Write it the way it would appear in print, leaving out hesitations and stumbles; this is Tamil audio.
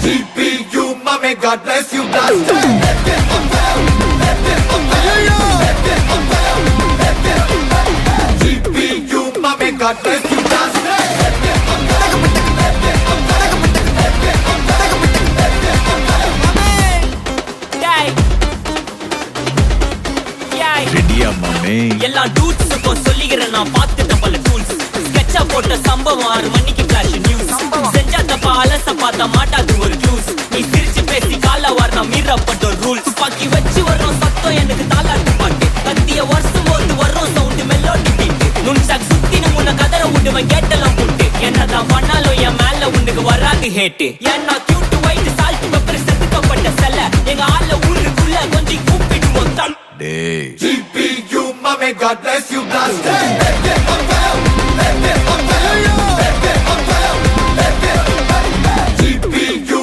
GPU, mommy, God bless you, blaster. GPU, mommy, God bless you, blaster. ரெடியா மாமே? எல்லாம் டூட்ஸுக்கும் சொல்லிக்கிறேன் நான் பார்த்துட்ட பல டூல்ஸ். ஸ்கெட்சா போட்ட சம்பவம் 6 மணிக்கு ஃபிளாஷ் நியூஸ். செஞ்சா தப்பா அலச பார்த்தா மாட்டாது ஒரு ஜூஸ். நீ சிரிச்சு பேசி கால வார் நான் மீறப்பட்ட ரூல்ஸ். துப்பாக்கி வச்சு வர்றோம் சத்தம் எனக்கு தாலாட்டு பாட்டு. கத்திய வருஷம் போது வர்றோம் சவுண்டு மெலோடி பீட்டு. நுண்சாக் சுத்தினு முன்ன கதற விடுவேன் கேட்டெல்லாம் போட்டு. என்னதான் பண்ணாலும் என் மேல உனக்கு வராது ஹேட்டு. ஏன்னா கியூட் ஒயிட் சால்ட் பெப்பர் செதுக்கப்பட்ட செல்ல. எங்க ஆள ஊருக்குள்ள கொஞ்சம் கூப்பிடுவோம் தம். டேய் GPU, mommy, God bless you, blaster.